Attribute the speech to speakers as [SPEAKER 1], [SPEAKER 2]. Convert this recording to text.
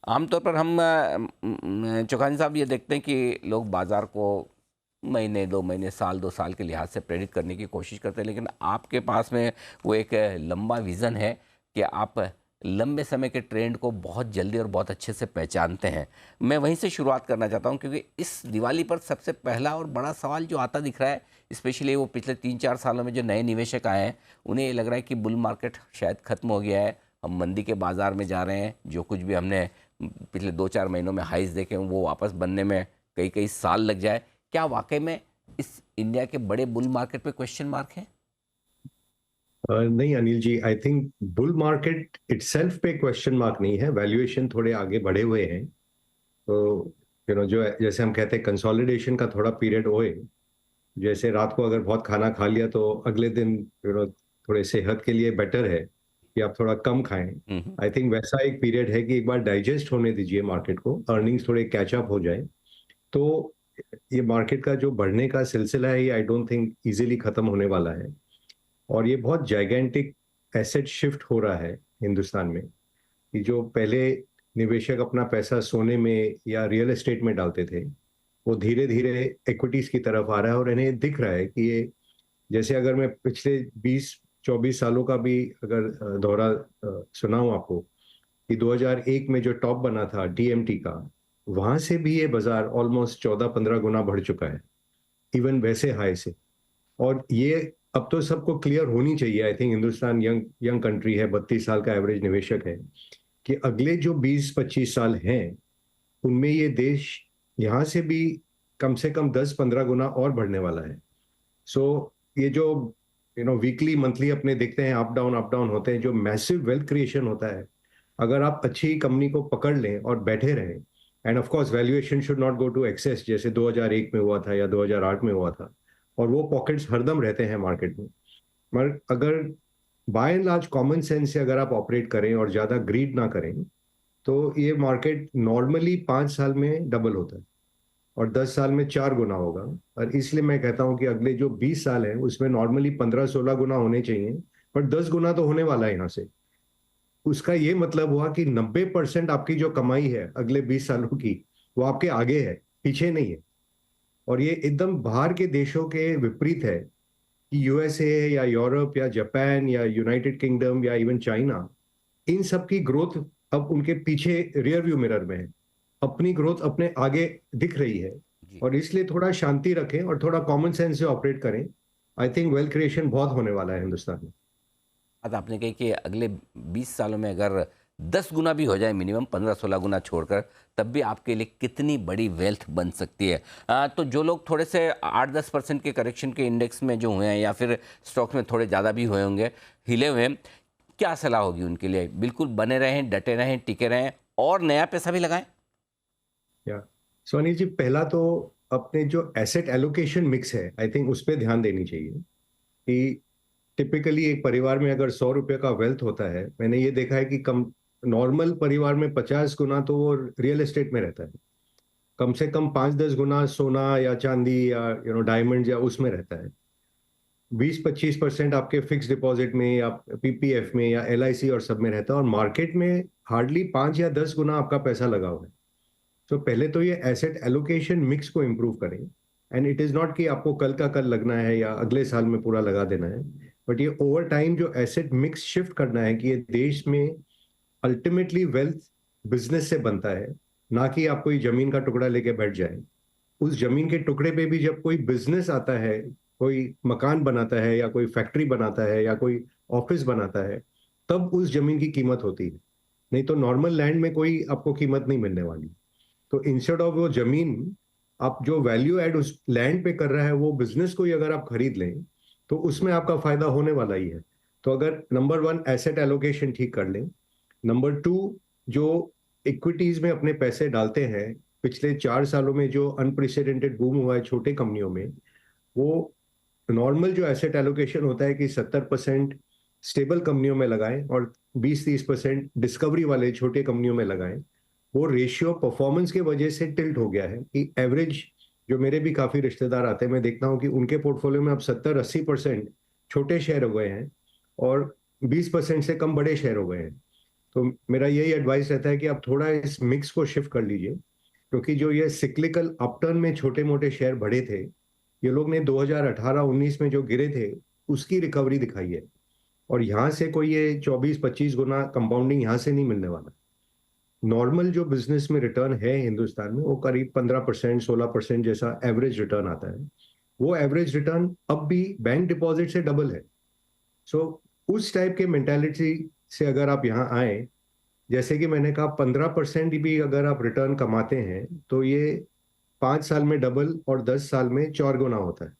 [SPEAKER 1] आमतौर पर हम चौहान साहब ये देखते हैं कि लोग बाज़ार को महीने 2 महीने, साल 2 साल के लिहाज से प्रेडिक्ट करने की कोशिश करते हैं, लेकिन आपके पास में वो एक लंबा विज़न है कि आप लंबे समय के ट्रेंड को बहुत जल्दी और बहुत अच्छे से पहचानते हैं। मैं वहीं से शुरुआत करना चाहता हूँ क्योंकि इस दिवाली पर सबसे पहला और बड़ा सवाल जो आता दिख रहा है, स्पेशली वो पिछले 3-4 सालों में जो नए निवेशक आए हैं, उन्हें ये लग रहा है कि बुल मार्केट शायद ख़त्म हो गया है। हम मंदी के बाज़ार में जा रहे हैं, जो कुछ भी हमने पिछले 2-4 महीनों में हाइज देखे हैं वो वापस बनने में कई कई साल लग जाए। क्या वाकई में इस इंडिया के बड़े बुल मार्केट पे क्वेश्चन मार्क है?
[SPEAKER 2] नहीं Anil ji, I think bull market itself पे क्वेश्चन मार्क नहीं है। वैल्यूएशन थोड़े आगे बढ़े हुए हैं। तो जो जैसे हम कहते हैं कंसोलिडेशन का थोड़ा पीरियड होए। जैसे रात को अगर बहुत खाना खा लिया तो अगले दिन थोड़े सेहत के लिए बेटर है कि आप थोड़ा कम खाएं।
[SPEAKER 1] हम्म।
[SPEAKER 2] आई थिंक वैसा एक पीरियड है कि एक बार डाइजेस्ट होने दीजिए मार्केट को, अर्निंग्स थोड़े कैचअप हो जाए तो ये मार्केट का जो बढ़ने का सिलसिला है ये आई डोंट थिंक इजीली खत्म होने वाला है। और ये बहुत जाइगेंटिक एसेट शिफ्ट हो रहा है हिंदुस्तान में कि जो पहले निवेशक अपना पैसा सोने में या रियल एस्टेट में डालते थे वो धीरे धीरे इक्विटीज की तरफ आ रहा है। और इन्हें दिख रहा है कि ये, जैसे अगर मैं पिछले 20-24 सालों का भी अगर दौरा सुनाऊं आपको कि 2001 में जो टॉप बना था टीएमटी का, वहां से भी ये बाजार ऑलमोस्ट 14-15 गुना बढ़ चुका है, इवन वैसे हाई से। और ये अब तो सबको क्लियर होनी चाहिए। I think Hindustan young young country है, 32 साल का एवरेज निवेशक है, कि अगले जो 20-25 साल हैं उनमें ये देश यहाँ से भी कम से कम 10-15 गुना और बढ़ने वाला है। सो ये जो वीकली मंथली अपने देखते हैं अप डाउन होते हैं, जो मैसिव वेल्थ क्रिएशन होता है, अगर आप अच्छी कंपनी को पकड़ लें और बैठे रहें, and of course valuation should not go to excess जैसे 2001 में हुआ था या 2008 में हुआ था। और वो पॉकेट्स हरदम रहते हैं मार्केट में। मगर अगर by and large common sense से अगर आप ऑपरेट करें और ज्यादा ग्रीड ना करें तो ये मार्केट नॉर्मली 5 साल में डबल होता है और 10 साल में 4 गुना होगा। और इसलिए मैं कहता हूं कि अगले जो 20 साल है उसमें नॉर्मली 15-16 गुना होने चाहिए, पर 10 गुना तो होने वाला है यहाँ से। उसका ये मतलब हुआ कि 90% आपकी जो कमाई है अगले 20 सालों की वो आपके आगे है, पीछे नहीं है। और ये एकदम बाहर के देशों के विपरीत है कि यूएसए या यूरोप या जापान या यूनाइटेड किंगडम या इवन चाइना, इन सब की ग्रोथ अब उनके पीछे रियर व्यू मिरर में है, अपनी ग्रोथ अपने आगे दिख रही है।
[SPEAKER 1] जी।
[SPEAKER 2] और इसलिए थोड़ा शांति रखें और थोड़ा कॉमन सेंस से ऑपरेट करें। आई थिंक वेल्थ क्रिएशन बहुत होने वाला है हिंदुस्तान में।
[SPEAKER 1] बात आपने कही कि अगले 20 सालों में अगर 10 गुना भी हो जाए, मिनिमम 15-16 गुना छोड़कर, तब भी आपके लिए कितनी बड़ी वेल्थ बन सकती है। तो जो लोग थोड़े से 8-10% के करेक्शन के इंडेक्स में जो हुए हैं या फिर स्टॉक्स में थोड़े ज़्यादा भी हुए होंगे, हिले हुए हैं, क्या सलाह होगी उनके लिए? बिल्कुल बने रहें, डटे रहें, टिके रहें और नया पैसा भी लगाएं?
[SPEAKER 2] या सोनी जी, पहला तो अपने जो एसेट एलोकेशन मिक्स है आई थिंक उस पर ध्यान देनी चाहिए कि टिपिकली एक परिवार में अगर 100 रुपये का वेल्थ होता है, मैंने ये देखा है कि कम नॉर्मल परिवार में 50 गुना तो वो रियल एस्टेट में रहता है, कम से कम 5-10 गुना सोना या चांदी या डायमंड या उसमें रहता है, 20-25% आपके फिक्स डिपॉजिट में या पीपीएफ में या एलआईसी और सब में रहता है, और मार्केट में हार्डली 5 या 10 गुना आपका पैसा लगा हुआ है। तो पहले तो ये एसेट एलोकेशन मिक्स को इम्प्रूव करें। एंड इट इज नॉट कि आपको कल का कल लगना है या अगले साल में पूरा लगा देना है, बट ये ओवर टाइम जो एसेट मिक्स शिफ्ट करना है कि ये देश में अल्टीमेटली वेल्थ बिजनेस से बनता है, ना कि आप कोई जमीन का टुकड़ा लेके बैठ जाए। उस जमीन के टुकड़े पे भी जब कोई बिजनेस आता है, कोई मकान बनाता है या कोई फैक्ट्री बनाता है या कोई ऑफिस बनाता है, तब उस जमीन की कीमत होती है। नहीं तो नॉर्मल लैंड में कोई आपको कीमत नहीं मिलने वाली। तो इंस्टेड ऑफ वो जमीन, आप जो वैल्यू ऐड उस लैंड पे कर रहा है वो बिजनेस को ही अगर आप खरीद लें तो उसमें आपका फायदा होने वाला ही है। तो अगर नंबर 1 एसेट एलोकेशन ठीक कर लें, नंबर 2 जो इक्विटीज में अपने पैसे डालते हैं, पिछले 4 सालों में जो अनप्रेसिडेंटेड बूम हुआ है छोटे कंपनियों में, वो नॉर्मल जो एसेट एलोकेशन होता है कि 70% स्टेबल कंपनियों में लगाएं और 20-30% डिस्कवरी वाले छोटे कंपनियों में लगाएं। वो रेशियो परफॉर्मेंस के वजह से टिल्ट हो गया है कि एवरेज, जो मेरे भी काफी रिश्तेदार आते हैं, मैं देखता हूं कि उनके पोर्टफोलियो में अब 70-80% छोटे शेयर हो गए हैं और 20% से कम बड़े शेयर हो गए हैं। तो मेरा यही एडवाइस रहता है कि आप थोड़ा इस मिक्स को शिफ्ट कर लीजिए, क्योंकि जो ये सिक्लिकल अपटर्न में छोटे मोटे शेयर बढ़े थे, ये लोग ने 2018-19 में जो गिरे थे उसकी रिकवरी दिखाई है, और यहाँ से कोई ये 24-25 गुना कंपाउंडिंग यहाँ से नहीं मिलने वाला। नॉर्मल जो बिजनेस में रिटर्न है हिंदुस्तान में वो करीब 15%, 16% जैसा एवरेज रिटर्न आता है। वो एवरेज रिटर्न अब भी बैंक डिपॉजिट से डबल है। सो उस टाइप के मेंटालिटी से अगर आप यहाँ आए, जैसे कि मैंने कहा 15% भी अगर आप रिटर्न कमाते हैं तो ये 5 साल में डबल और 10 साल में 4 गुना होता है।